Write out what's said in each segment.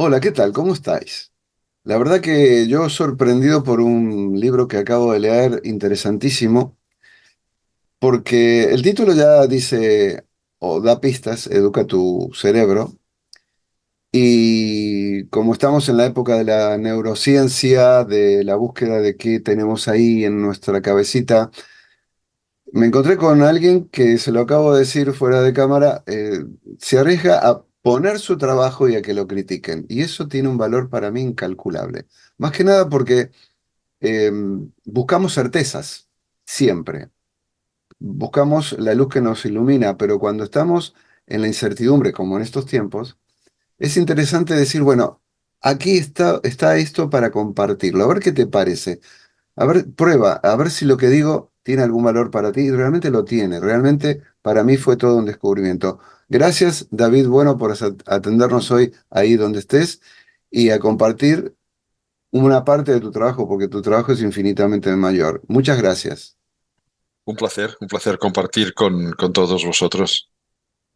Hola, ¿qué tal? ¿Cómo estáis? La verdad que yo sorprendido por un libro que acabo de leer interesantísimo, porque el título ya dice o da pistas, educa tu cerebro, y como estamos en la época de la neurociencia, de la búsqueda de qué tenemos ahí en nuestra cabecita, me encontré con alguien que, se lo acabo de decir fuera de cámara, se arriesga a poner su trabajo y a que lo critiquen, y eso tiene un valor para mí incalculable. Más que nada porque eh, buscamos certezas, siempre. Buscamos la luz que nos ilumina, pero cuando estamos en la incertidumbre, como en estos tiempos, es interesante decir, bueno, aquí está esto para compartirlo. A ver qué te parece. A ver, prueba, a ver si lo que digo tiene algún valor para ti. Y realmente lo tiene. Realmente para mí fue todo un descubrimiento. Gracias, David, bueno, por atendernos hoy ahí donde estés y a compartir una parte de tu trabajo, porque tu trabajo es infinitamente mayor. Muchas gracias. Un placer compartir con todos vosotros.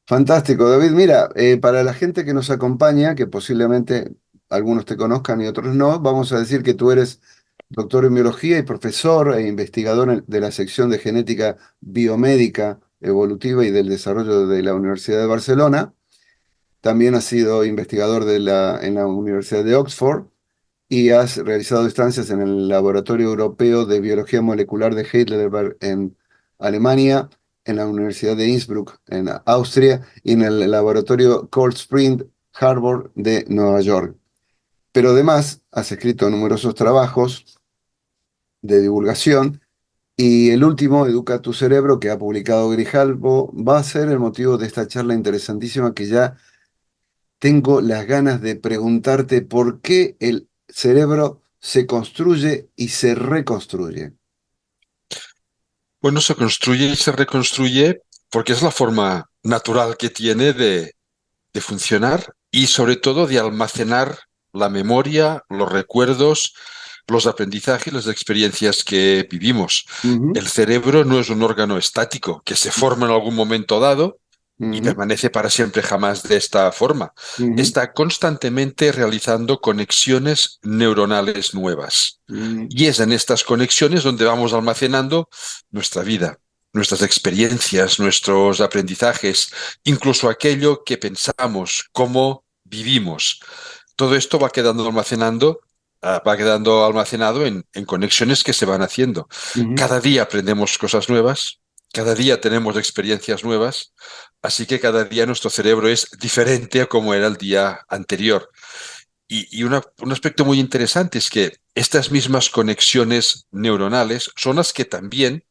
Fantástico, David. Mira, para la gente que nos acompaña, que posiblemente algunos te conozcan y otros no, vamos a decir que tú eres doctor en biología y profesor e investigador de la sección de genética biomédica, evolutiva y del desarrollo de la Universidad de Barcelona. También has sido investigador en la Universidad de Oxford y has realizado estancias en el Laboratorio Europeo de Biología Molecular de Heidelberg en Alemania, en la Universidad de Innsbruck en Austria y en el Laboratorio Cold Spring Harbor de Nueva York. Pero además has escrito numerosos trabajos de divulgación y el último, Educa tu cerebro, que ha publicado Grijalbo, va a ser el motivo de esta charla interesantísima que ya tengo las ganas de preguntarte por qué el cerebro se construye y se reconstruye. Bueno, se construye y se reconstruye porque es la forma natural que tiene de funcionar y sobre todo de almacenar la memoria, los recuerdos, los aprendizajes, las experiencias que vivimos. Ujú, El cerebro no es un órgano estático que se forma en algún momento dado y ujú, permanece para siempre jamás de esta forma. ujú, Está constantemente realizando conexiones neuronales nuevas. ujú, Y es en estas conexiones donde vamos almacenando nuestra vida, nuestras experiencias, nuestros aprendizajes, incluso aquello que pensamos, cómo vivimos. Todo esto va quedando almacenado en conexiones que se van haciendo. ujú. Cada día aprendemos cosas nuevas, cada día tenemos experiencias nuevas, así que cada día nuestro cerebro es diferente a como era el día anterior. Un aspecto muy interesante es que estas mismas conexiones neuronales son las que también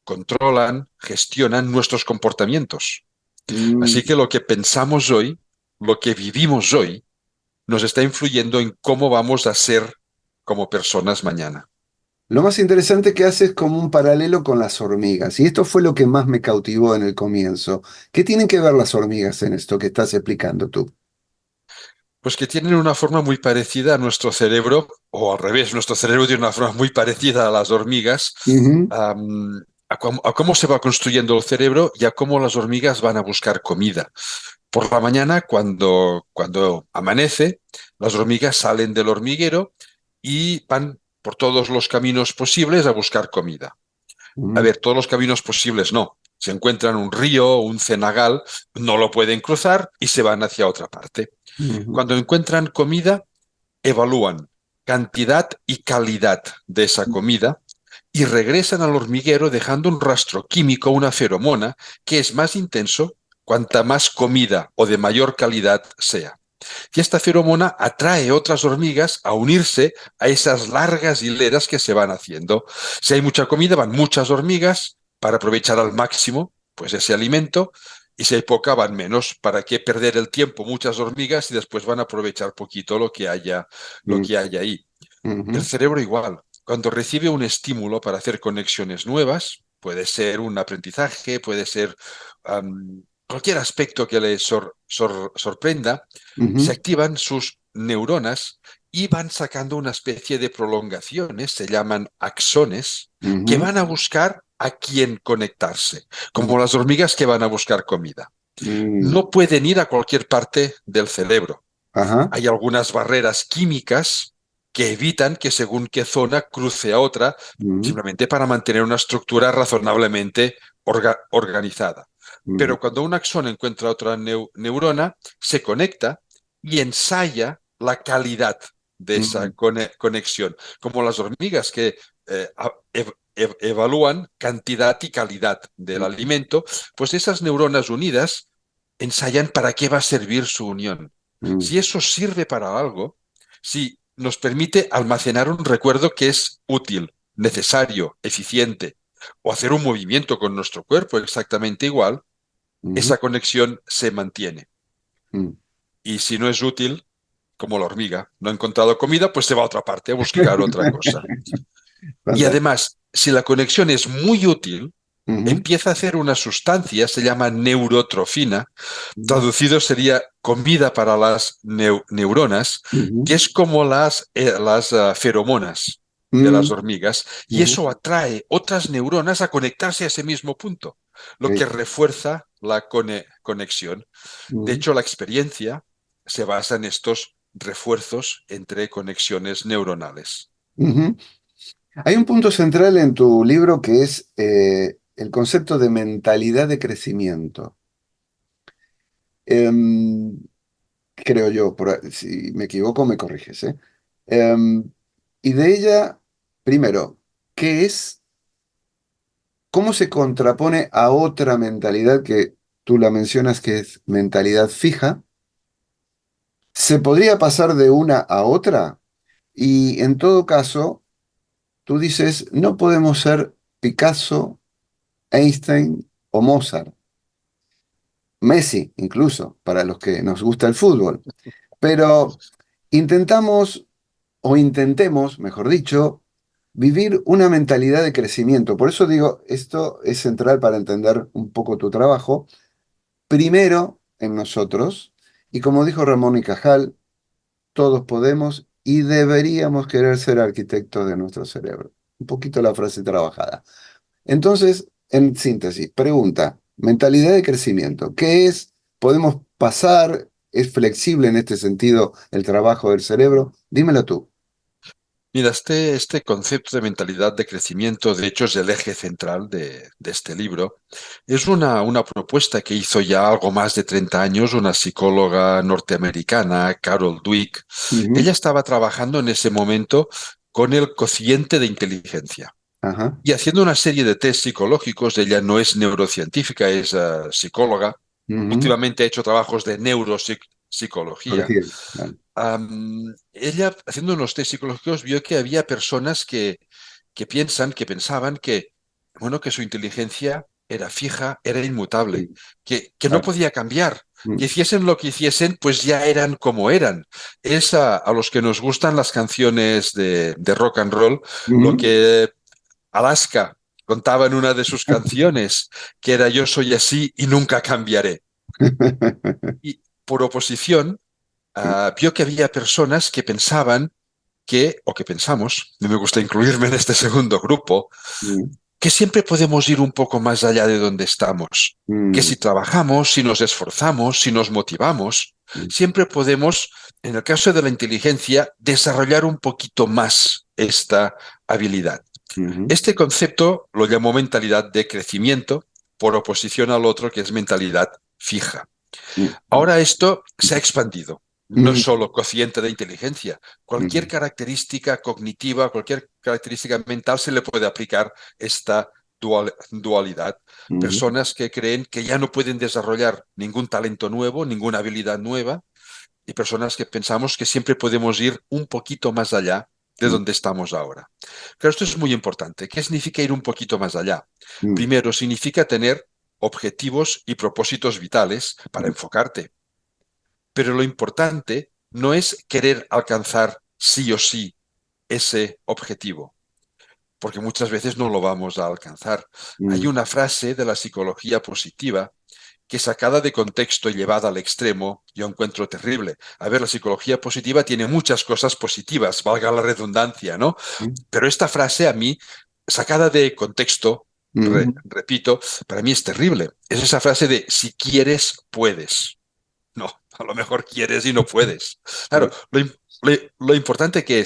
controlan, gestionan nuestros comportamientos. Así que Mm. lo que pensamos hoy, lo que vivimos hoy, nos está influyendo en cómo vamos a ser como personas mañana. Lo más interesante que hace es como un paralelo con las hormigas, y esto fue lo que más me cautivó en el comienzo. ¿Qué tienen que ver las hormigas en esto que estás explicando tú? Pues que tienen una forma muy parecida a nuestro cerebro, o al revés, nuestro cerebro tiene una forma muy parecida a las hormigas, Ujú, a cómo se va construyendo el cerebro y a cómo las hormigas van a buscar comida. Por la mañana, cuando amanece, las hormigas salen del hormiguero y van por todos los caminos posibles a buscar comida. A ujú, ver, todos los caminos posibles no. Se encuentran un río, un cenagal, no lo pueden cruzar y se van hacia otra parte. ujú, Cuando encuentran comida, evalúan cantidad y calidad de esa comida y regresan al hormiguero dejando un rastro químico, una feromona, que es más intenso cuanta más comida o de mayor calidad sea. Y esta feromona atrae otras hormigas a unirse a esas largas hileras que se van haciendo. Si hay mucha comida, van muchas hormigas para aprovechar al máximo pues ese alimento. Y si hay poca, van menos. ¿Para qué perder el tiempo muchas hormigas y después van a aprovechar poquito lo ujú, que haya ahí? El ujú, cerebro igual. Cuando recibe un estímulo para hacer conexiones nuevas, puede ser un aprendizaje, puede ser cualquier aspecto que le sorprenda, se ujú, activan sus neuronas y van sacando una especie de prolongaciones, se llaman axones, que ujú, van a buscar a quién conectarse, ujú, como las hormigas que van a buscar comida. ujú. No pueden ir a cualquier parte del cerebro. Ajá. Hay algunas barreras químicas que evitan que según qué zona cruce a otra, Ujú, simplemente para mantener una estructura razonablemente organizada. ujú, Pero cuando un axón encuentra otra neurona, se conecta y ensaya la calidad de esa ujú, conexión, como las hormigas que evalúan cantidad y calidad del ujú, alimento, pues esas neuronas unidas ensayan para qué va a servir su unión. ujú, Si eso sirve para algo, si nos permite almacenar un recuerdo que es útil, necesario, eficiente, o hacer un movimiento con nuestro cuerpo exactamente igual, ujú, esa conexión se mantiene. ujú. Y si no es útil, como la hormiga, no ha encontrado comida, pues se va a otra parte a buscar otra cosa. Y Fantástico. además, si la conexión es muy útil, Ujú, empieza a hacer una sustancia, se llama neurotrofina, ujú, traducido sería comida para las neuronas, que ujú, es como las feromonas de las ujú, hormigas, y ujú. eso atrae otras neuronas a conectarse a ese mismo punto, lo que Ok. refuerza la conexión. De Ujú, hecho, la experiencia se basa en estos refuerzos entre conexiones neuronales. ujú. Hay un punto central en tu libro que es el concepto de mentalidad de crecimiento. Em, creo yo, si me equivoco, me corriges, ¿eh? Em, y de ella, primero, ¿qué es? ¿Cómo se contrapone a otra mentalidad que tú la mencionas que es mentalidad fija? ¿Se podría pasar de una a otra? Y en todo caso, tú dices, no podemos ser Picasso, Einstein o Mozart, Messi incluso, para los que nos gusta el fútbol. Pero intentamos, o intentemos, mejor dicho, vivir una mentalidad de crecimiento. Por eso digo, esto es central para entender un poco tu trabajo. Primero en nosotros, y como dijo Ramón y Cajal, todos podemos y deberíamos querer ser arquitectos de nuestro cerebro. Un poquito la frase trabajada. Entonces, en síntesis, pregunta, mentalidad de crecimiento, ¿qué es? ¿Podemos pasar? ¿Es flexible en este sentido el trabajo del cerebro? Dímelo tú. Mira, este concepto de mentalidad de crecimiento, de hecho, es el eje central de este libro. Es una propuesta que hizo ya algo más de 30 años una psicóloga norteamericana, Carol Dweck. Ujú, Ella estaba trabajando en ese momento con el cociente de inteligencia ajá, y haciendo una serie de test psicológicos. Ella no es neurocientífica, es psicóloga. ujú, Últimamente ha hecho trabajos de neuropsicología. colegir, vale, Ella, haciendo unos test psicológicos, vio que había personas que pensaban que, bueno, que su inteligencia era fija, era inmutable, sí, que no vale, podía cambiar, que mm, hiciesen lo que hiciesen, pues ya eran como eran. Es a los que nos gustan las canciones de rock and roll, lo ujú. que Alaska contaba en una de sus canciones, que era Yo soy así y nunca cambiaré. Y por oposición, vio que había personas que pensaban o que pensamos, y me gusta incluirme en este segundo grupo, Mm, que siempre podemos ir un poco más allá de donde estamos, que mm, si trabajamos, si nos esforzamos, si nos motivamos, mm, siempre podemos, en el caso de la inteligencia, desarrollar un poquito más esta habilidad. ujú, Este concepto lo llamó mentalidad de crecimiento por oposición al otro que es mentalidad fija. mm, Ahora esto se ha expandido. No es mm, solo cociente de inteligencia. Cualquier mm, característica cognitiva, cualquier característica mental se le puede aplicar esta dualidad. mm, Personas que creen que ya no pueden desarrollar ningún talento nuevo, ninguna habilidad nueva, y personas que pensamos que siempre podemos ir un poquito más allá de mm, donde estamos ahora. Pero esto es muy importante. ¿Qué significa ir un poquito más allá? mm, Primero, significa tener objetivos y propósitos vitales para enfocarte. Pero lo importante no es querer alcanzar sí o sí ese objetivo, porque muchas veces no lo vamos a alcanzar. Hay mm, una frase de la psicología positiva que sacada de contexto y llevada al extremo, yo encuentro terrible. A ver, la psicología positiva tiene muchas cosas positivas, valga la redundancia, ¿no? mm, Pero esta frase a mí, sacada de contexto, mm, repito, para mí es terrible. Es esa frase de si quieres, puedes. No. A lo mejor quieres y no puedes. Claro, Claro. lo importante que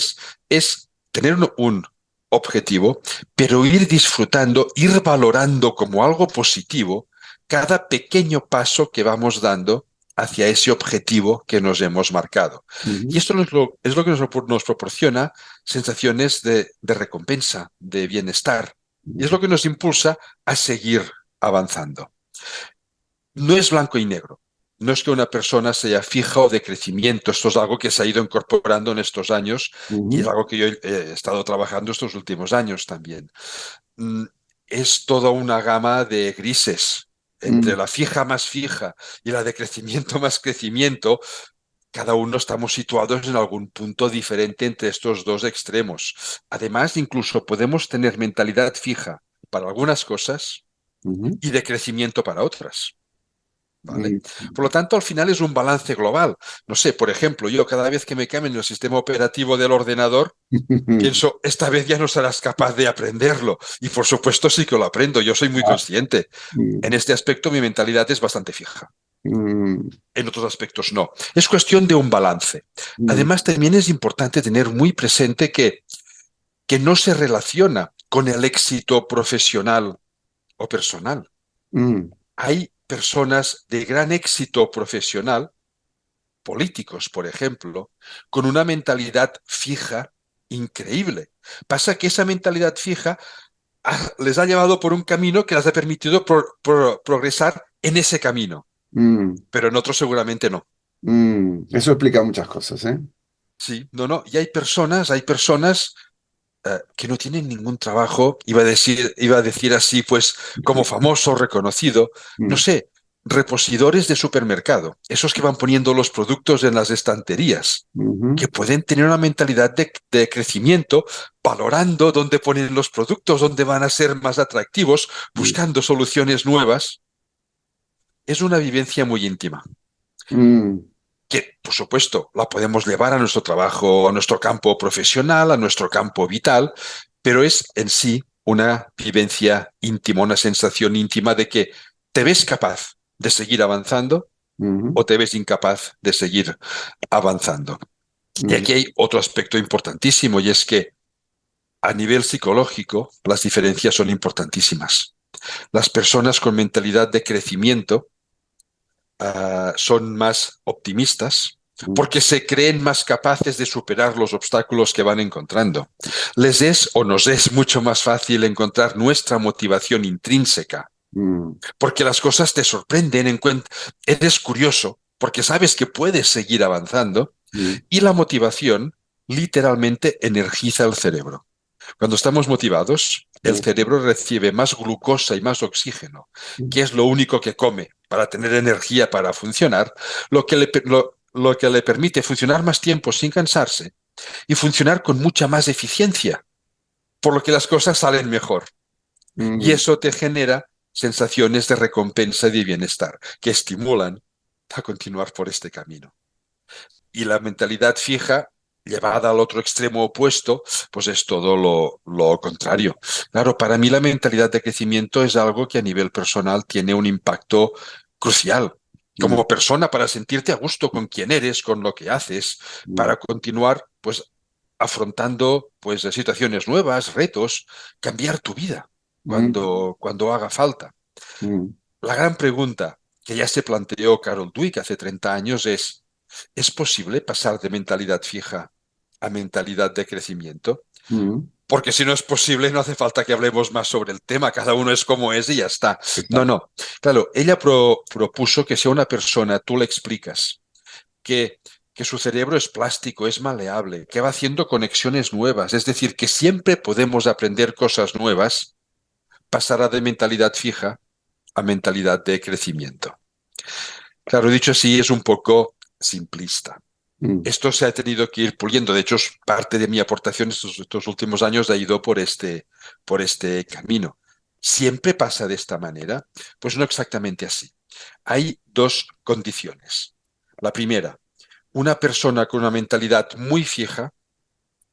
es tener un objetivo, pero ir disfrutando, ir valorando como algo positivo cada pequeño paso que vamos dando hacia ese objetivo que nos hemos marcado. Y Ujú, esto es lo que nos proporciona sensaciones de recompensa, de bienestar, y es ujú, lo que nos impulsa a seguir avanzando. No es blanco y negro. No es que una persona sea fija o de crecimiento. Esto es algo que se ha ido incorporando en estos años y es ujú, algo que yo he estado trabajando estos últimos años también. Mm, Es toda una gama de grises. Entre mm, la fija más fija y la de crecimiento más crecimiento, cada uno estamos situados en algún punto diferente entre estos dos extremos. Además, incluso podemos tener mentalidad fija para algunas cosas ujú, y de crecimiento para otras. ¿Vale? mm. Por lo tanto, al final es un balance global. No sé, por ejemplo, yo cada vez que me cambio en el sistema operativo del ordenador, pienso, esta vez ya no serás capaz de aprenderlo. Y por supuesto sí que lo aprendo, yo soy muy Ah, consciente. En mm, este aspecto mi mentalidad es bastante fija. mm, En otros aspectos no. Es cuestión de un balance. mm, Además, también es importante tener muy presente que no se relaciona con el éxito profesional o personal. mm, Hay personas de gran éxito profesional políticos, por ejemplo, con una mentalidad fija increíble. Pasa que esa mentalidad fija les ha llevado por un camino que les ha permitido progresar en ese camino, mm, pero en otros seguramente no. Eso explica muchas cosas, ¿eh? Sí, no, no. Y hay personas que no tienen ningún trabajo, iba a decir así, pues como famoso, reconocido, no Mm, sé, reposidores de supermercado, esos que van poniendo los productos en las estanterías, ujú, que pueden tener una mentalidad de crecimiento, valorando dónde ponen los productos, dónde van a ser más atractivos, mm, buscando soluciones nuevas. Es una vivencia muy íntima, mm, que por supuesto la podemos llevar a nuestro trabajo, a nuestro campo profesional, a nuestro campo vital, pero es en sí una vivencia íntima, una sensación íntima de que te ves capaz de seguir avanzando ujú, o te ves incapaz de seguir avanzando. Y mm, aquí hay otro aspecto importantísimo y es que a nivel psicológico las diferencias son importantísimas. Las personas con mentalidad de crecimiento son más optimistas mm, porque se creen más capaces de superar los obstáculos que van encontrando. Les es o nos es mucho más fácil encontrar nuestra motivación intrínseca, mm, porque las cosas te sorprenden, eres curioso, porque sabes que puedes seguir avanzando mm, y la motivación literalmente energiza el cerebro. Cuando estamos motivados, el mm, cerebro recibe más glucosa y más oxígeno, mm, que es lo único que come para tener energía para funcionar, lo que le permite funcionar más tiempo sin cansarse y funcionar con mucha más eficiencia, por lo que las cosas salen mejor. Y mm, eso te genera sensaciones de recompensa y de bienestar que estimulan a continuar por este camino. Y la mentalidad fija, llevada al otro extremo opuesto, pues es todo lo contrario. Claro, para mí la mentalidad de crecimiento es algo que a nivel personal tiene un impacto crucial. mm, Como persona, para sentirte a gusto con quién eres, con lo que haces, mm, para continuar, pues, afrontando, pues, situaciones nuevas, retos, cambiar tu vida mm, cuando haga falta. mm, La gran pregunta que ya se planteó Carol Dweck hace 30 años ¿es posible pasar de mentalidad fija a mentalidad de crecimiento? mm. Porque si no es posible, no hace falta que hablemos más sobre el tema, cada uno es como es y ya está. No, Exacto. no. Claro, ella propuso que si a una persona tú le explicas que, que su cerebro es plástico, es maleable, que va haciendo conexiones nuevas, es decir, que siempre podemos aprender cosas nuevas, pasará de mentalidad fija a mentalidad de crecimiento. Claro, dicho así, es un poco simplista. Mm, Esto se ha tenido que ir puliendo. De hecho, parte de mi aportación estos últimos años ha ido por este camino. ¿Siempre pasa de esta manera? Pues no exactamente así. Hay dos condiciones. La primera, una persona con una mentalidad muy fija,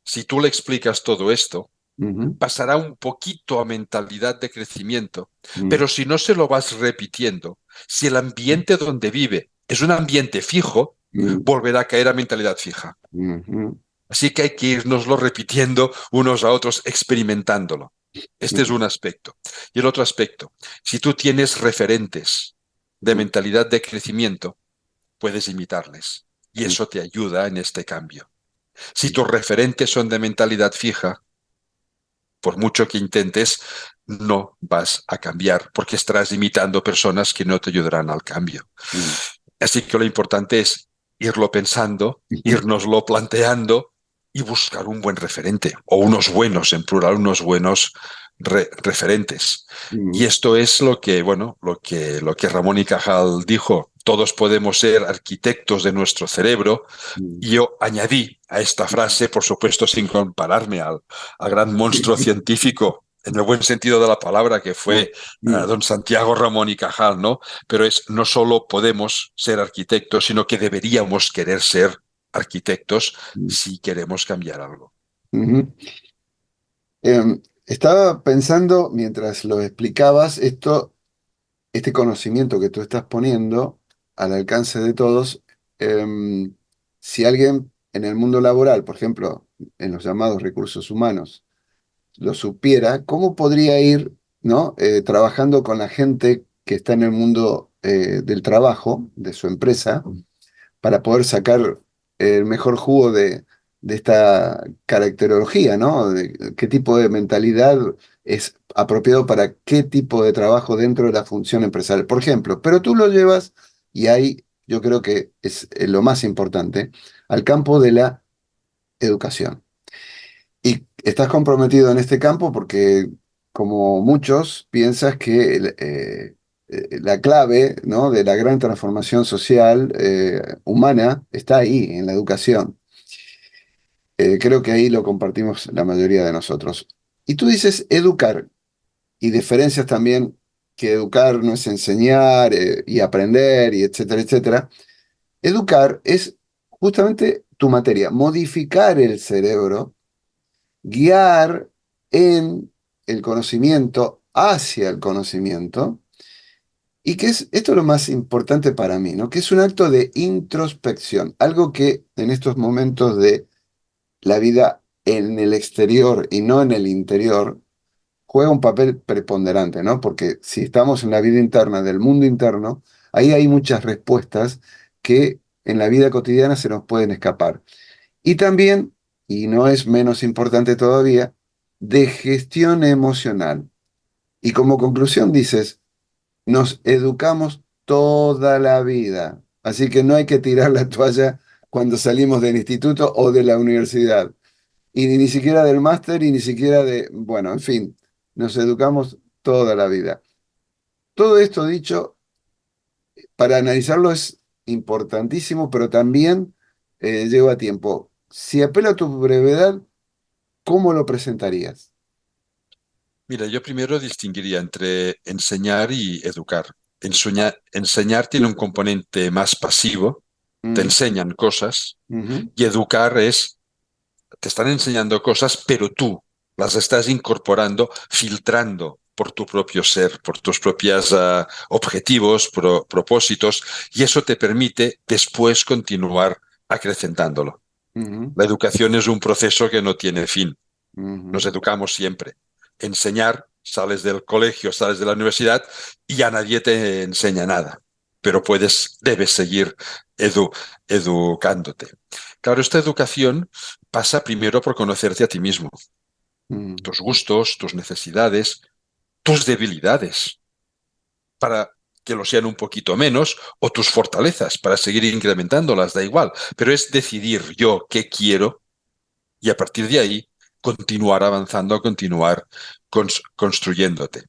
si tú le explicas todo esto, ujú, pasará un poquito a mentalidad de crecimiento, mm, pero si no se lo vas repitiendo, si el ambiente donde vive es un ambiente fijo, mm, volverá a caer a mentalidad fija. ujú, Así que hay que irnoslo repitiendo unos a otros, experimentándolo. Este es mm, un aspecto. Y el otro aspecto, si tú tienes referentes de mm, mentalidad de crecimiento, puedes imitarles. Y mm, eso te ayuda en este cambio. Si mm, tus referentes son de mentalidad fija, por mucho que intentes, no vas a cambiar porque estarás imitando personas que no te ayudarán al cambio. mm. Así que lo importante es irlo pensando, irnoslo planteando y buscar un buen referente, o unos buenos, en plural, unos buenos referentes. Y Mm, esto es lo que, bueno, lo que Ramón y Cajal dijo. Todos podemos ser arquitectos de nuestro cerebro. mm, Y yo añadí a esta mm, frase, por supuesto, sin compararme al gran monstruo científico, en el buen sentido de la palabra, que mm, fue mm, don Santiago Ramón y Cajal, ¿no? Pero no solo podemos ser arquitectos, sino que deberíamos querer ser arquitectos mm, si queremos cambiar algo. ujú. Estaba pensando mientras lo explicabas, este conocimiento que tú estás poniendo al alcance de todos, em, si alguien en el mundo laboral, por ejemplo, en los llamados recursos humanos, lo supiera, ¿cómo podría ir, ¿no? Trabajando con la gente que está en el mundo del trabajo, de su empresa, para poder sacar el mejor jugo de esta caracterología, ¿no? De qué tipo de mentalidad es apropiado para qué tipo de trabajo dentro de la función empresarial. Por ejemplo, pero tú lo llevas, y ahí yo creo que es lo más importante, al campo de la educación. Y estás comprometido en este campo porque, como muchos, piensas que la clave, ¿no? de la gran transformación social humana está ahí, en la educación. Creo que ahí lo compartimos la mayoría de nosotros. Y tú dices educar, y diferencias también que educar no es enseñar y aprender, y etcétera, etcétera. Educar es justamente tu materia, modificar el cerebro, guiar en el conocimiento hacia el conocimiento, y que es esto es lo más importante para mí, ¿no? Que es un acto de introspección, algo que en estos momentos de la vida en el exterior y no en el interior juega un papel preponderante, ¿no? Porque si estamos en la vida interna, del mundo interno, ahí hay muchas respuestas que en la vida cotidiana se nos pueden escapar. Y también, y no es menos importante todavía, de gestión emocional. Y como conclusión dices, nos educamos toda la vida, así que no hay que tirar la toalla cuando salimos del instituto o de la universidad, y ni siquiera del máster y ni siquiera de, bueno, en fin, nos educamos toda la vida. Todo esto dicho, para analizarlo es importantísimo, pero también lleva tiempo. Si apelo a tu brevedad, ¿cómo lo presentarías? Mira, yo primero distinguiría entre enseñar y educar. Enseñar tiene un componente más pasivo, te Mm, enseñan cosas, ujú, y educar te están enseñando cosas, pero tú las estás incorporando, filtrando por tu propio ser, por tus propios objetivos, propósitos, y eso te permite después continuar acrecentándolo. ujú, La educación es un proceso que no tiene fin. Nos ujú, educamos siempre. Enseñar, sales del colegio, sales de la universidad y ya nadie te enseña nada, pero debes seguir edu- educándote. Claro, esta educación pasa primero por conocerte a ti mismo, ujú, tus gustos, tus necesidades, tus debilidades, para que lo sean un poquito menos, o tus fortalezas, para seguir incrementándolas, da igual, pero es decidir yo qué quiero y a partir de ahí continuar avanzando, continuar construyéndote.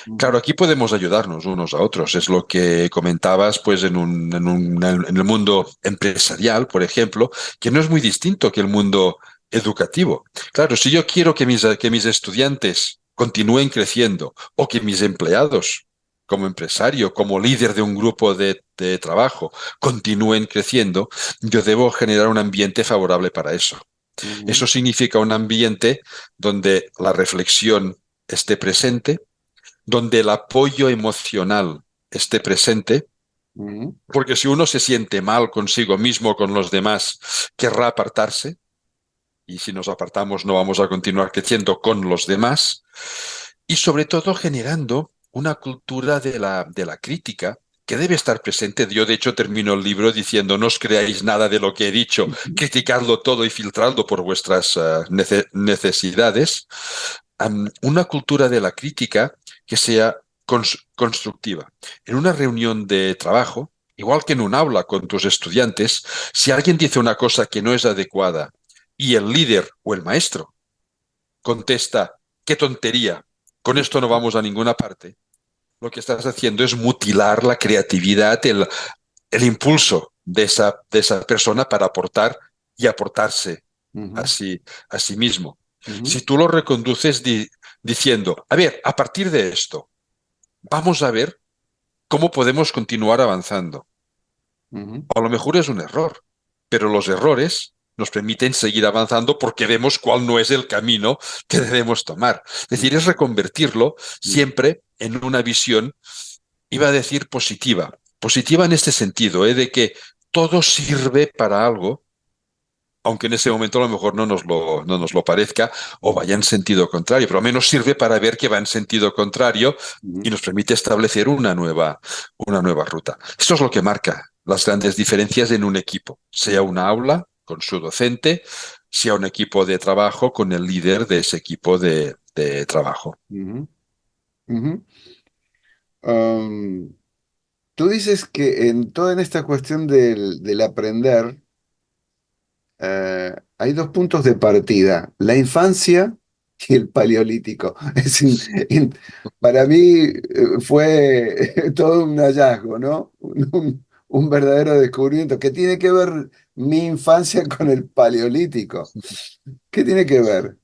ujú, Claro, aquí podemos ayudarnos unos a otros. Es lo que comentabas, pues, en el mundo empresarial, por ejemplo, que no es muy distinto que el mundo educativo. Claro, si yo quiero que mis estudiantes continúen creciendo o que mis empleados, como empresario, como líder de un grupo de trabajo, continúen creciendo, yo debo generar un ambiente favorable para eso. ujú, Eso significa un ambiente donde la reflexión esté presente, donde el apoyo emocional esté presente ujú, Porque si uno se siente mal consigo mismo, con los demás, querrá apartarse, y si nos apartamos no vamos a continuar creciendo con los demás, y sobre todo generando una cultura de la crítica que debe estar presente. Yo, de hecho, termino el libro diciendo, no os creáis nada de lo que he dicho, criticadlo todo y filtradlo por vuestras necesidades. Una cultura de la crítica que sea constructiva. En una reunión de trabajo, igual que en un aula con tus estudiantes, si alguien dice una cosa que no es adecuada y el líder o el maestro contesta, qué tontería, con esto no vamos a ninguna parte, lo que estás haciendo es mutilar la creatividad, el impulso de esa persona para aportar y aportarse a ujú, sí, a sí mismo. ujú, Si tú lo reconduces diciendo, a ver, a partir de esto, vamos a ver cómo podemos continuar avanzando. ujú, A lo mejor es un error, pero los errores nos permiten seguir avanzando porque vemos cuál no es el camino que debemos tomar. Es decir, es reconvertirlo ujú, siempre en una visión, iba a decir positiva. Positiva en este sentido, de que todo sirve para algo, aunque en ese momento a lo mejor no nos lo parezca o vaya en sentido contrario, pero al menos sirve para ver que va en sentido contrario y ujú, nos permite establecer una nueva ruta. Esto es lo que marca las grandes diferencias en un equipo, sea ujú, una aula con su docente, sea un equipo de trabajo con el líder de ese equipo de trabajo. ujú, ujú. Am, Tú dices que en toda en esta cuestión del aprender, hay dos puntos de partida, la infancia y el paleolítico. Para mí fue todo un hallazgo, ¿no? Un verdadero descubrimiento. ¿Qué tiene que ver mi infancia con el paleolítico? ¿Qué tiene que ver,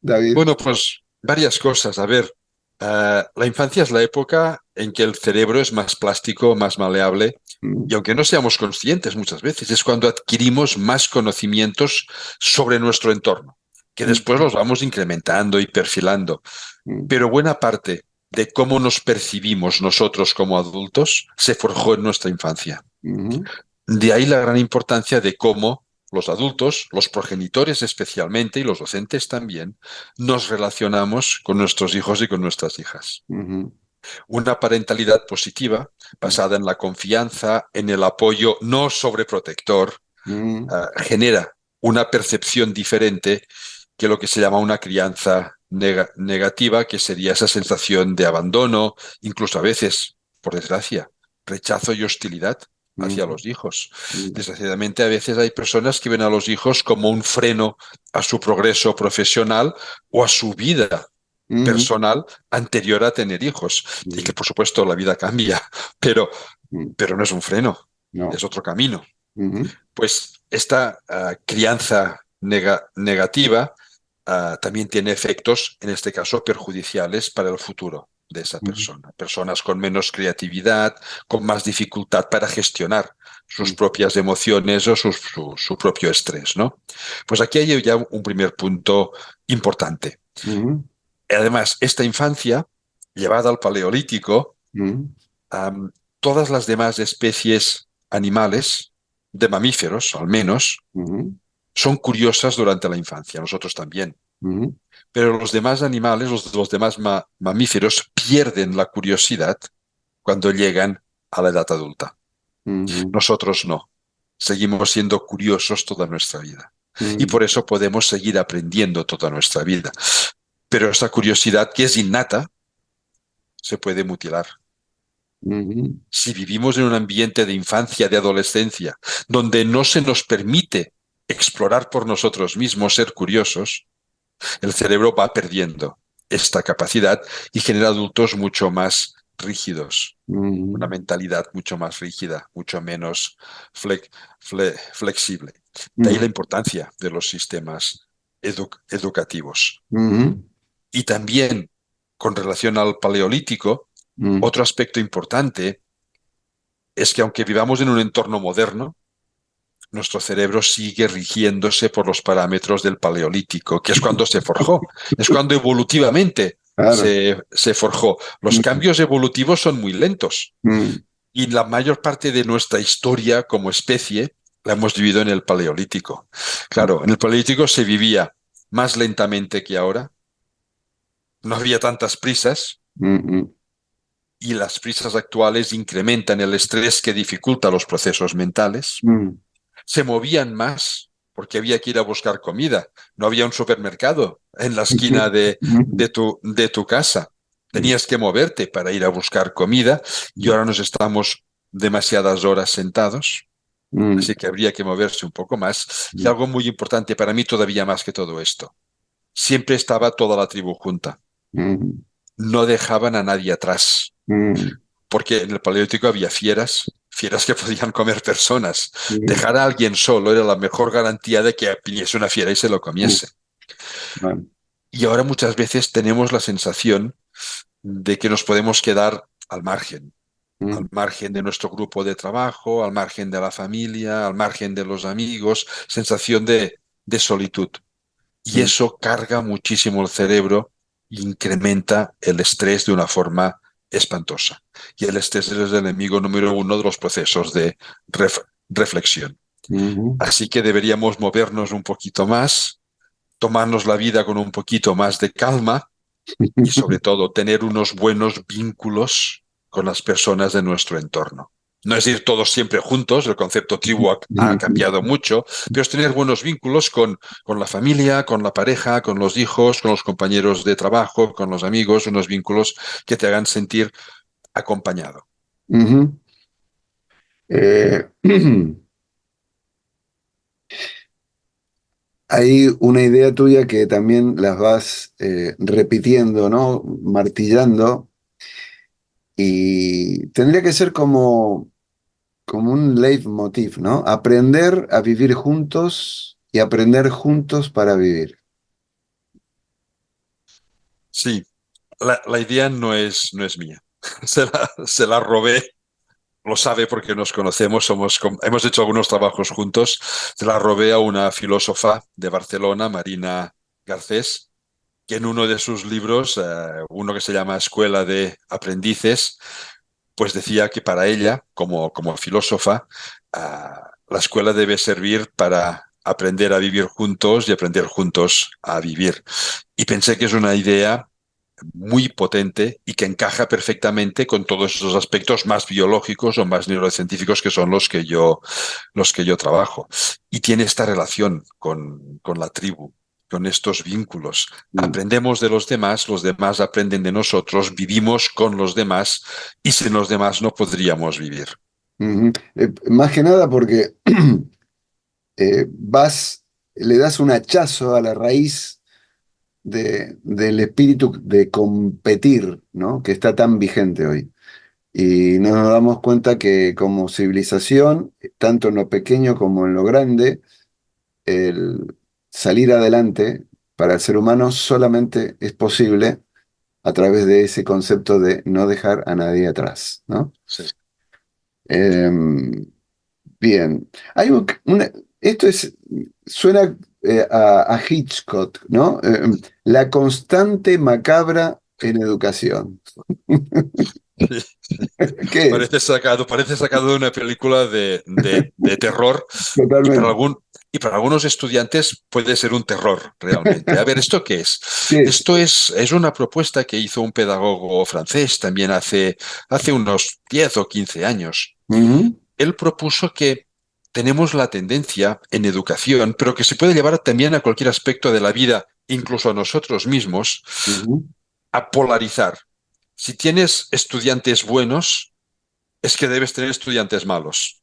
David? Bueno, pues varias cosas. A ver, la infancia es la época en que el cerebro es más plástico, más maleable, Mm, y aunque no seamos conscientes muchas veces, es cuando adquirimos más conocimientos sobre nuestro entorno, que después mm, los vamos incrementando y perfilando. mm, Pero buena parte de cómo nos percibimos nosotros como adultos se forjó en nuestra infancia. mm, De ahí la gran importancia de cómo los adultos, los progenitores especialmente y los docentes también, nos relacionamos con nuestros hijos y con nuestras hijas. mm, Una parentalidad positiva, mm, basada en la confianza, en el apoyo no sobreprotector, mm, genera una percepción diferente que lo que se llama una crianza negativa, que sería esa sensación de abandono, incluso a veces, por desgracia, rechazo y hostilidad hacia mm, los hijos. mm, Desgraciadamente, a veces hay personas que ven a los hijos como un freno a su progreso profesional o a su vida mm, personal anterior a tener hijos. Y mm, que, por supuesto, la vida cambia, pero, mm. pero no es un freno, No. es otro camino. Ujú, Pues esta crianza negativa también tiene efectos, en este caso, perjudiciales para el futuro de esa ujú, persona. Personas con menos creatividad, con más dificultad para gestionar sus ujú, propias emociones o su propio estrés, ¿no? Pues aquí hay ya un primer punto importante. ujú, Además, esta infancia, llevada al paleolítico, ujú, am, todas las demás especies animales, de mamíferos al menos, ujú, son curiosas durante la infancia, nosotros también. ujú, Pero los demás animales, los demás mamíferos, pierden la curiosidad cuando llegan a la edad adulta. ujú, Nosotros no. Seguimos siendo curiosos toda nuestra vida. Y ujú, por eso podemos seguir aprendiendo toda nuestra vida. Pero esta curiosidad, que es innata, se puede mutilar. ujú, Si vivimos en un ambiente de infancia, de adolescencia, donde no se nos permite explorar por nosotros mismos, ser curiosos, el cerebro va perdiendo esta capacidad y genera adultos mucho más rígidos, una ujú, mentalidad mucho más rígida, mucho menos flexible. De ahí la ujú, importancia de los sistemas educativos. ujú, Y también, con relación al paleolítico, ujú, otro aspecto importante es que aunque vivamos en un entorno moderno, nuestro cerebro sigue rigiéndose por los parámetros del paleolítico, que es cuando se forjó, es cuando evolutivamente claro. se forjó. Los Ujú, cambios evolutivos son muy lentos ujú, Y la mayor parte de nuestra historia como especie la hemos vivido en el Paleolítico. Claro, en el Paleolítico se vivía más lentamente que ahora, no había tantas prisas Mm, y las prisas actuales incrementan el estrés que dificulta los procesos mentales. mm, Se movían más porque había que ir a buscar comida. No había un supermercado en la esquina mm, de tu casa. mm, Tenías que moverte para ir a buscar comida y ahora nos estamos demasiadas horas sentados. mm, Así que habría que moverse un poco más. Y mm, algo muy importante para mí todavía más que todo esto. Siempre estaba toda la tribu junta. mm, No dejaban a nadie atrás. mm, Porque en el Paleolítico había fieras, fieras que podían comer personas. mm, Dejar a alguien solo era la mejor garantía de que viniese una fiera y se lo mm, comiese. bueno, Y ahora muchas veces tenemos la sensación de que nos podemos quedar al mm, margen de nuestro grupo de trabajo, al margen de la familia, al margen de los amigos, sensación de solitud. Y mm, eso carga muchísimo el cerebro e incrementa el estrés de una forma espantosa. Y el estrés es el enemigo número uno de los procesos de reflexión. mm, Así que deberíamos movernos un poquito más, tomarnos la vida con un poquito más de calma y sobre todo tener unos buenos vínculos con las personas de nuestro entorno. No es ir todos siempre juntos, el concepto tribu ha cambiado mucho, pero es tener buenos vínculos con la familia, con la pareja, con los hijos, con los compañeros de trabajo, con los amigos, unos vínculos que te hagan sentir acompañado. ujú. Eh, Hay una idea tuya que también las vas repitiendo, ¿no? Martillando, y tendría que ser como un leitmotiv, ¿no? Aprender a vivir juntos y aprender juntos para vivir. Sí, la idea no es mía. Se la robé, lo sabe porque nos conocemos, hemos hecho algunos trabajos juntos. Se la robé a una filósofa de Barcelona, Marina Garcés, que en uno de sus libros, uno que se llama Escuela de Aprendices, pues decía que para ella, como filósofa, la escuela debe servir para aprender a vivir juntos y aprender juntos a vivir. Y pensé que es una idea muy potente y que encaja perfectamente con todos esos aspectos más biológicos o más neurocientíficos que son los que yo trabajo. Y tiene esta relación con la tribu, con estos vínculos. Mm, Aprendemos de los demás aprenden de nosotros, vivimos con los demás y sin los demás no podríamos vivir. ujú. Más que nada porque le das un hachazo a la raíz del espíritu de competir, ¿no? Que está tan vigente hoy. Y no nos damos cuenta que como civilización, tanto en lo pequeño como en lo grande, el salir adelante para el ser humano solamente es posible a través de ese concepto de no dejar a nadie atrás, ¿no? Sí, Em, Bien. Esto suena a Hitchcock, ¿no? La constante macabra en educación. ¿Qué es? parece sacado de una película de terror y Totalmente. y para algunos estudiantes puede ser un terror realmente. A ver, ¿esto qué es? ¿Qué es? Esto es una propuesta que hizo un pedagogo francés también hace unos 10 o 15 años. Ujú, Él propuso que tenemos la tendencia en educación, pero que se puede llevar también a cualquier aspecto de la vida, incluso a nosotros mismos, ujú. a polarizar. Si tienes estudiantes buenos, es que debes tener estudiantes malos,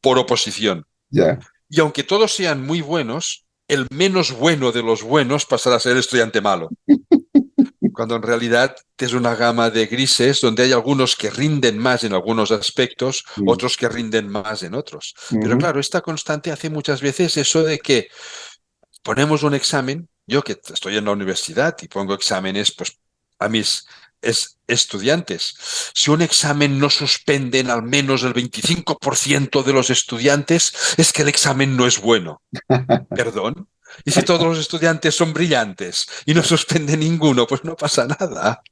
por oposición. Ya. Y aunque todos sean muy buenos, el menos bueno de los buenos pasará a ser el estudiante malo, cuando en realidad es una gama de grises donde hay algunos que rinden más en algunos aspectos, Mm, otros que rinden más en otros. Pero ujú, claro, esta constante hace muchas veces eso de que ponemos un examen, yo que estoy en la universidad y pongo exámenes pues, a mis estudiantes, si un examen no suspenden al menos el 25% de los estudiantes, es que el examen no es bueno. ¿Perdón? Y si todos los estudiantes son brillantes y no suspende ninguno, pues no pasa nada.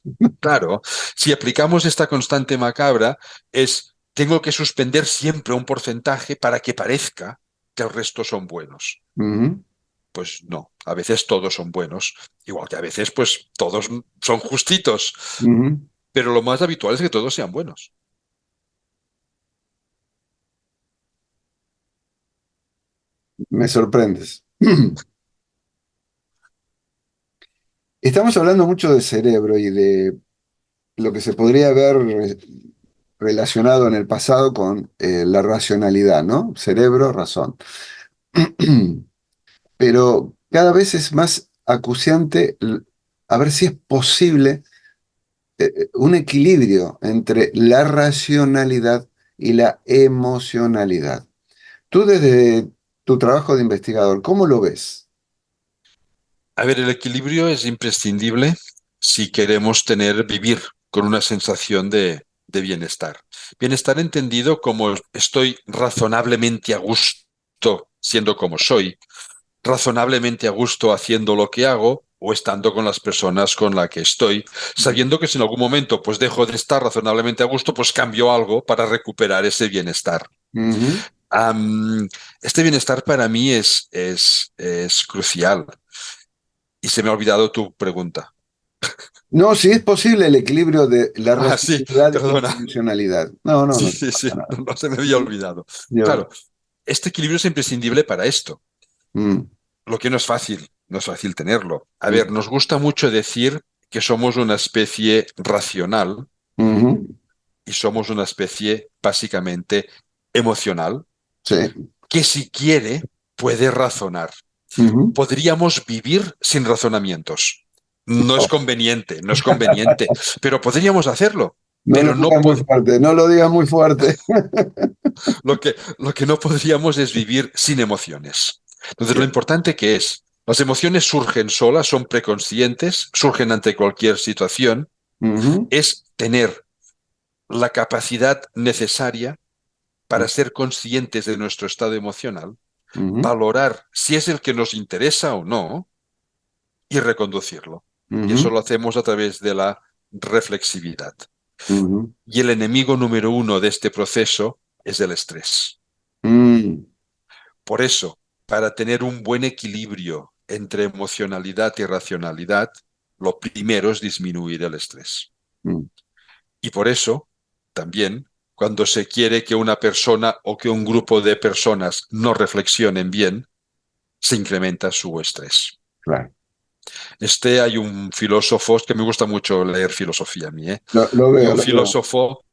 Claro, si aplicamos esta constante macabra, es tengo que suspender siempre un porcentaje para que parezca que el resto son buenos. Ujú, Pues no, a veces todos son buenos, igual que a veces pues todos son justitos, ujú. pero lo más habitual es que todos sean buenos. Me sorprendes. Estamos hablando mucho de cerebro y de lo que se podría haber relacionado en el pasado con la racionalidad, ¿no? Cerebro, razón. Pero cada vez es más acuciante a ver si es posible un equilibrio entre la racionalidad y la emocionalidad. Tú desde tu trabajo de investigador, ¿cómo lo ves? A ver, el equilibrio es imprescindible si queremos vivir con una sensación de bienestar. Bienestar entendido como estoy razonablemente a gusto siendo como soy, razonablemente a gusto haciendo lo que hago o estando con las personas con las que estoy, sabiendo que si en algún momento pues dejo de estar razonablemente a gusto, pues cambio algo para recuperar ese bienestar. Ujú. Am, este bienestar para mí es crucial. Y se me ha olvidado tu pregunta. No, si es posible el equilibrio de la Ah, sí, racionalidad y la perdona. emocionalidad. No, no, Sí, no sí, sí, pasa nada. no, no se me había olvidado. Yo, Claro, este equilibrio es imprescindible para esto, mm, lo que no es fácil tenerlo. A ver, mm, nos gusta mucho decir que somos una especie racional ujú, y somos una especie básicamente emocional, sí. que si quiere puede razonar. Ujú. Podríamos vivir sin razonamientos. No es conveniente, no es conveniente, pero podríamos hacerlo. No lo Pero digas muy fuerte, no lo digas muy fuerte. lo que no podríamos es vivir sin emociones. Entonces, lo Bien. importante que es, las emociones surgen solas, son preconscientes, surgen ante cualquier situación, Ujú, es tener la capacidad necesaria para ser conscientes de nuestro estado emocional, ujú, valorar si es el que nos interesa o no y reconducirlo. Y eso ujú, lo hacemos a través de la reflexividad. ujú, Y el enemigo número uno de este proceso es el estrés. mm, Por eso, para tener un buen equilibrio entre emocionalidad y racionalidad, lo primero es disminuir el estrés. mm. Y por eso, también, cuando se quiere que una persona o que un grupo de personas no reflexionen bien, se incrementa su estrés. Claro. Hay un filósofo, es que me gusta mucho leer filosofía a mí, ¿eh? Lo Y veo, un lo veo. filósofo,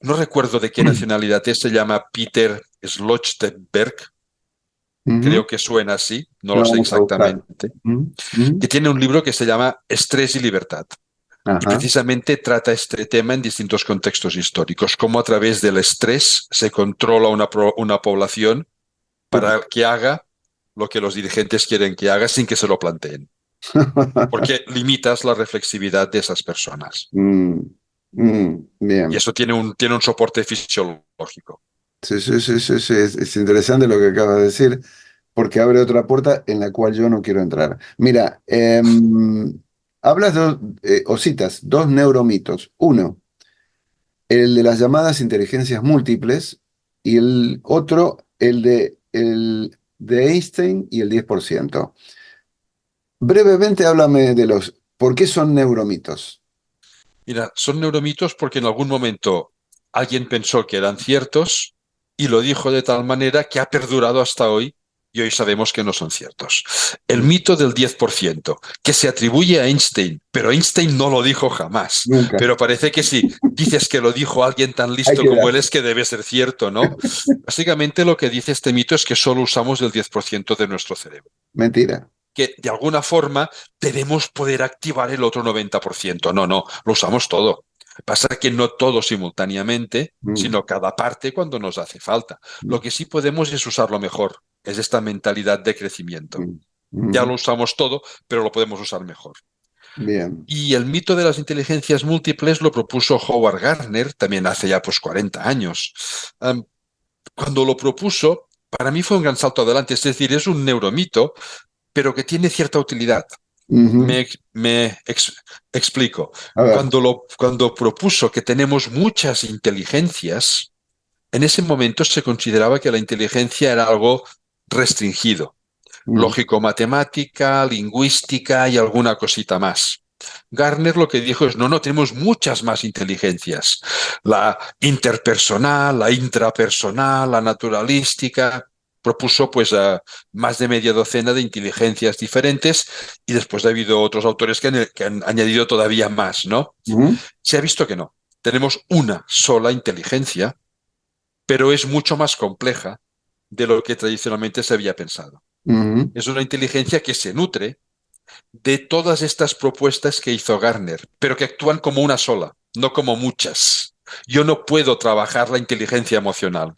no recuerdo de qué nacionalidad es, se llama Peter Sloterdijk, Ujú. creo que suena así, no Lo lo sé vamos a buscar. exactamente, Ujú, ujú. que tiene un libro que se llama Estrés y Libertad. Y Ajá. precisamente trata este tema en distintos contextos históricos, cómo a través del estrés se controla una población para que haga lo que los dirigentes quieren que haga sin que se lo planteen, porque limitas la reflexividad de esas personas. Mm, Y bien. eso tiene un soporte fisiológico. Sí, sí, sí, sí, sí. Es interesante lo que acabas de decir, porque abre otra puerta en la cual yo no quiero entrar. Mira, hablas o citas dos neuromitos. Uno, el de las llamadas inteligencias múltiples, y el otro, el de Einstein y el 10%. Brevemente háblame de los, ¿por qué son neuromitos? Mira, son neuromitos porque en algún momento alguien pensó que eran ciertos y lo dijo de tal manera que ha perdurado hasta hoy y hoy sabemos que no son ciertos. El Mm, mito del 10%, que se atribuye a Einstein, pero Einstein no lo dijo jamás. nunca. Pero parece que si dices que lo dijo alguien tan Hay listo que como dar. él es que debe ser cierto, ¿no? Básicamente lo que dice este mito es que solo usamos el 10% de nuestro cerebro, Mentira. que de alguna forma debemos poder activar el otro 90%. No, no, lo usamos todo. Pasa que no todo simultáneamente, Mm, sino cada parte cuando nos hace falta. mm, Lo que sí podemos es usarlo mejor, es esta mentalidad de crecimiento. mm, Ya mm. lo usamos todo, pero lo podemos usar mejor. Bien. Y el mito de las inteligencias múltiples lo propuso Howard Gardner también hace ya pues 40 años. Um, Cuando lo propuso, para mí fue un gran salto adelante, es decir, es un neuromito, pero que tiene cierta utilidad. Ujú. Explico. A ver. Cuando propuso que tenemos muchas inteligencias, En ese momento se consideraba que la inteligencia era algo restringido, mm, lógico-matemática, lingüística y alguna cosita más. Garner lo que dijo es, no, no, tenemos muchas más inteligencias. La interpersonal, la intrapersonal, la naturalística. Propuso pues más de media docena de inteligencias diferentes y después ha habido otros autores que han añadido todavía más, ¿no? mm, Se ha visto que no. Tenemos una sola inteligencia, pero es mucho más compleja de lo que tradicionalmente se había pensado. mm, Es una inteligencia que se nutre de todas estas propuestas que hizo Garner, pero que actúan como una sola, no como muchas. Yo no puedo trabajar la inteligencia emocional.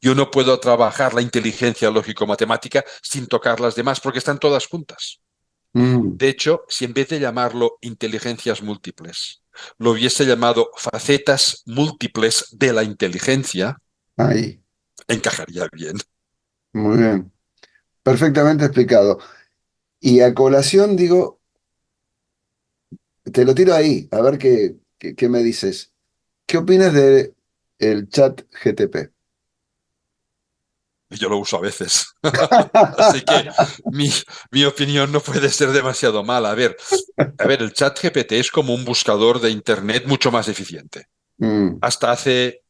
Yo no puedo trabajar la inteligencia lógico-matemática sin tocar las demás porque están todas juntas. mm. De hecho, si en vez de llamarlo inteligencias múltiples, lo hubiese llamado facetas múltiples de la inteligencia, Ahí, encajaría bien. muy bien. Perfectamente explicado. Y a colación digo, te lo tiro ahí, a ver qué me dices. ¿Qué opinas de el chat GTP? Yo lo uso a veces. Así que mi, mi opinión no puede ser demasiado mala. A ver, el chat GPT es como un buscador de Internet mucho más eficiente. Mm, Hasta hace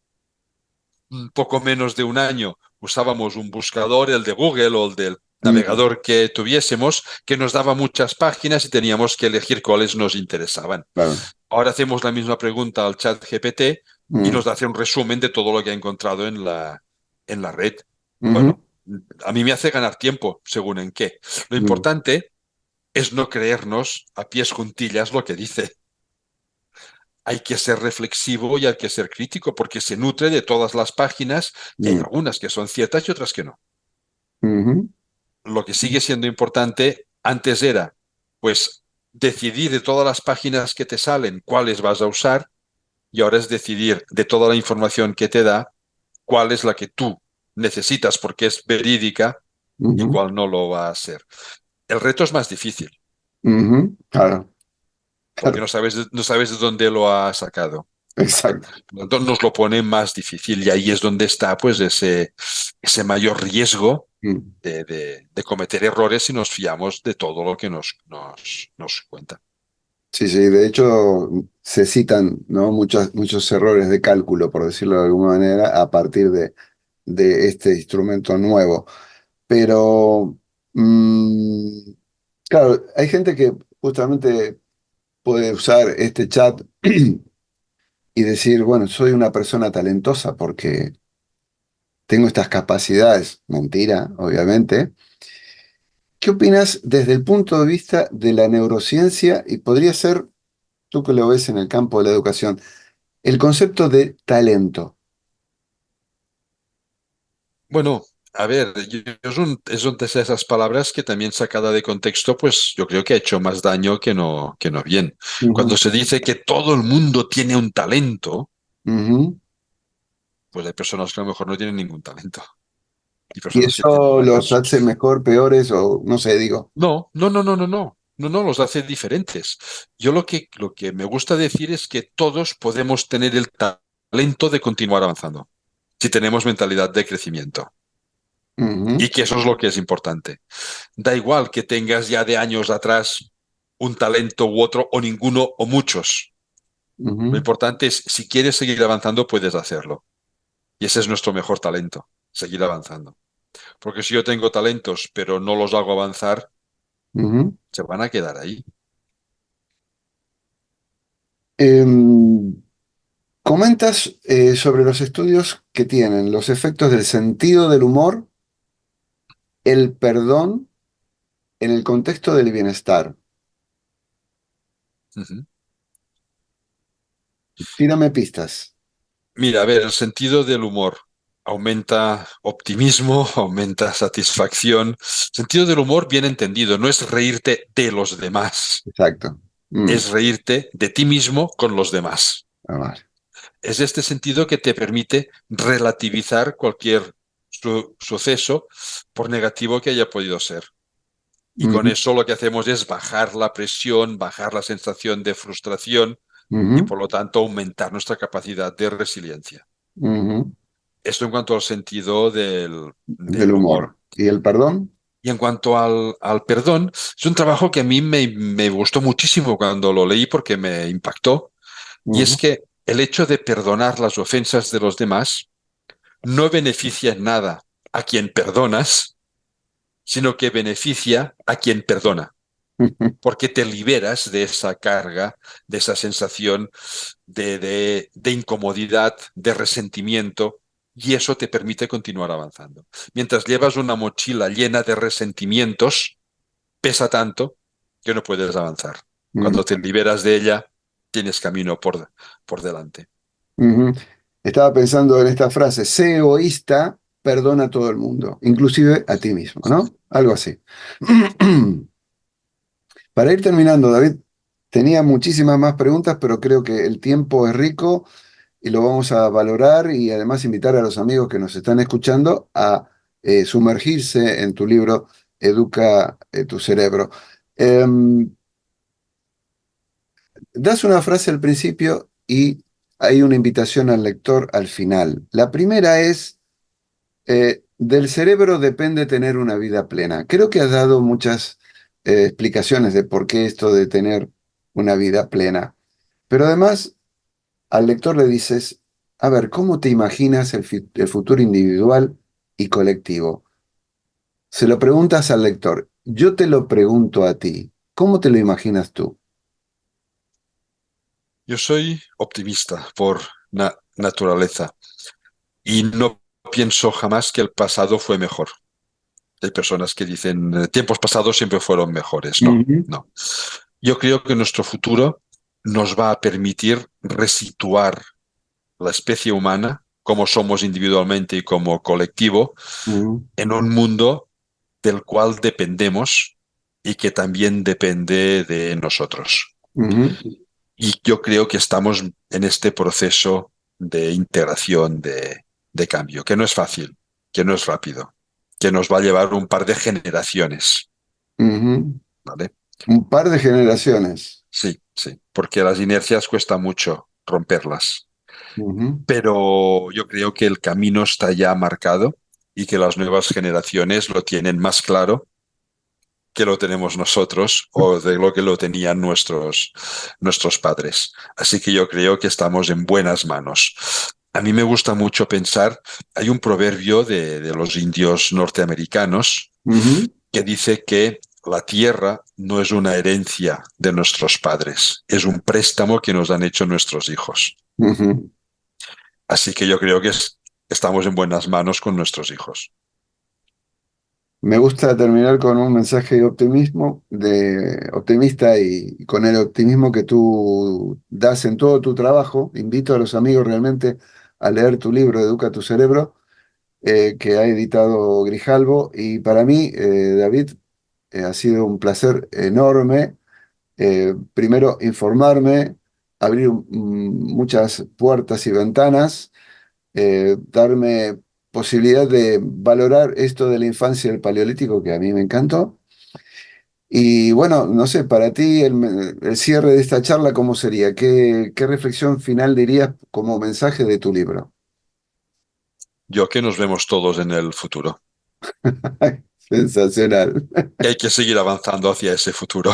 un poco menos de un año usábamos un buscador, el de Google o el del mm, navegador que tuviésemos, que nos daba muchas páginas y teníamos que elegir cuáles nos interesaban. claro. Ahora hacemos la misma pregunta al chat GPT y Mm, nos hace un resumen de todo lo que ha encontrado en la red. ujú, Bueno, a mí me hace ganar tiempo, según en qué. Lo mm, importante es no creernos a pies juntillas lo que dice. Hay que ser reflexivo y hay que ser crítico porque se nutre de todas las páginas y hay mm, algunas que son ciertas y otras que no. ujú, Lo que sigue siendo importante antes era, pues, decidir de todas las páginas que te salen cuáles vas a usar y ahora es decidir de toda la información que te da cuál es la que tú necesitas porque es verídica y ujú, cuál no lo va a ser. El reto es más difícil ujú, claro, porque claro, no sabes de dónde lo ha sacado. exacto. Por lo tanto, nos lo pone más difícil y ahí es donde está pues ese mayor riesgo Mm. de cometer errores si nos fiamos de todo lo que nos cuenta. Sí, sí, de hecho se citan, ¿no? Muchos errores de cálculo, por decirlo de alguna manera, a partir de este instrumento nuevo. Pero, mm, claro, hay gente que justamente puede usar este chat y decir, bueno, soy una persona talentosa porque tengo estas capacidades. Mentira, obviamente. ¿Qué opinas desde el punto de vista de la neurociencia y podría ser, tú que lo ves en el campo de la educación, el concepto de talento? Bueno, a ver, es una de esas palabras que también sacada de contexto, pues yo creo que ha hecho más daño que no bien. Cuando Ujú, se dice que todo el mundo tiene un talento, ujú. pues hay personas que a lo mejor no tienen ningún talento y ¿Y personas que tienen eso los varios. hace mejor, peores o no sé, digo? No, no, no, no, no, no. No, no, los hace diferentes. Yo lo que me gusta decir es que todos podemos tener el talento de continuar avanzando, si tenemos mentalidad de crecimiento. Ujú, Y que eso es lo que es importante. Da igual que tengas ya de años atrás un talento u otro, o ninguno, o muchos. Lo ujú, importante es, si quieres seguir avanzando, puedes hacerlo. Y ese es nuestro mejor talento, seguir avanzando. Porque si yo tengo talentos, pero no los hago avanzar, ujú. se van a quedar ahí. Em, comentas sobre los estudios que tienen los efectos del sentido del humor, el perdón en el contexto del bienestar. Ujú. Tírame pistas. Mira, a ver, el sentido del humor aumenta optimismo, aumenta satisfacción. Sentido del humor bien entendido, no es reírte de los demás, Exacto. Mm, es reírte de ti mismo con los demás. vale. Es este sentido que te permite relativizar cualquier suceso, por negativo que haya podido ser. Y con Ujú, eso lo que hacemos es bajar la presión, bajar la sensación de frustración y ujú, por lo tanto aumentar nuestra capacidad de resiliencia. ujú. Esto en cuanto al sentido del del humor. humor. ¿Y el perdón? Y en cuanto al perdón, es un trabajo que a mí me gustó muchísimo cuando lo leí porque me impactó. Y es Ujú, que el hecho de perdonar las ofensas de los demás no beneficia en nada a quien perdonas, sino que beneficia a quien perdona, porque te liberas de esa carga, de esa sensación de incomodidad, de resentimiento, y eso te permite continuar avanzando. Mientras llevas una mochila llena de resentimientos, pesa tanto que no puedes avanzar. ujú, Cuando te liberas de ella, tienes camino por delante. ujú. Estaba pensando en esta frase, sé egoísta, perdona a todo el mundo, inclusive a ti mismo, ¿no? Algo así. Para ir terminando, David, tenía muchísimas más preguntas, pero creo que el tiempo es rico y lo vamos a valorar y además invitar a los amigos que nos están escuchando a sumergirse en tu libro Educa tu cerebro. Em, Das una frase al principio y hay una invitación al lector al final. La primera es, del cerebro depende tener una vida plena. Creo que has dado muchas explicaciones de por qué esto de tener una vida plena. Pero además, al lector le dices, a ver, ¿cómo te imaginas el futuro individual y colectivo? Se lo preguntas al lector. Yo te lo pregunto a ti. ¿Cómo te lo imaginas tú? Yo soy optimista por naturaleza y no pienso jamás que el pasado fue mejor. Hay personas que dicen, tiempos pasados siempre fueron mejores". No, Ujú, no. Yo creo que nuestro futuro nos va a permitir resituar la especie humana, como somos individualmente y como colectivo, ujú, en un mundo del cual dependemos y que también depende de nosotros. ujú, Y yo creo que estamos en este proceso de integración, de cambio, que no es fácil, que no es rápido, que nos va a llevar un par de generaciones, ujú. ¿vale? Un par de generaciones. Sí, sí, porque las inercias cuesta mucho romperlas, Ujú, pero yo creo que el camino está ya marcado y que las nuevas generaciones lo tienen más claro que lo tenemos nosotros o de lo que lo tenían nuestros padres. Así que yo creo que estamos en buenas manos. A mí me gusta mucho pensar, hay un proverbio de los indios norteamericanos ujú, que dice que la tierra no es una herencia de nuestros padres, es un préstamo que nos han hecho nuestros hijos. ujú. Así que yo creo que estamos en buenas manos con nuestros hijos. Me gusta terminar con un mensaje de optimismo, optimista y con el optimismo que tú das en todo tu trabajo. Invito a los amigos realmente a leer tu libro, Educa tu cerebro, que ha editado Grijalbo. Y para mí, David, ha sido un placer enorme. Primero, informarme, abrir muchas puertas y ventanas, darme posibilidad de valorar esto de la infancia del Paleolítico, que a mí me encantó. Y bueno, no sé, para ti el cierre de esta charla, ¿cómo sería? ¿Qué reflexión final dirías como mensaje de tu libro? Yo que nos vemos todos en el futuro, Sensacional. que hay que seguir avanzando hacia ese futuro.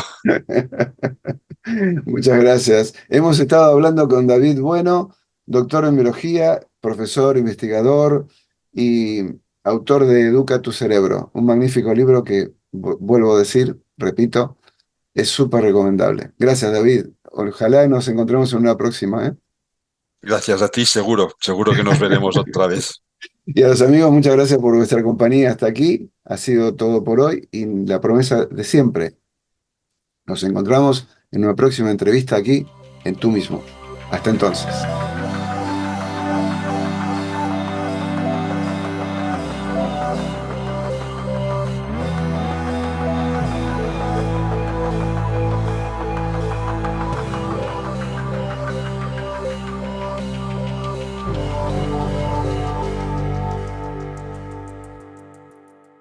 Muchas gracias. Hemos estado hablando con David Bueno, doctor en biología, profesor, investigador y autor de Educa tu cerebro, un magnífico libro que, vuelvo a decir, repito, es súper recomendable. Gracias, David. Ojalá nos encontremos en una próxima, ¿eh? Gracias a ti, seguro, seguro que nos veremos otra vez. Y a los amigos, muchas gracias por vuestra compañía hasta aquí. Ha sido todo por hoy y la promesa de siempre. Nos encontramos en una próxima entrevista aquí, en Tú mismo. Hasta entonces.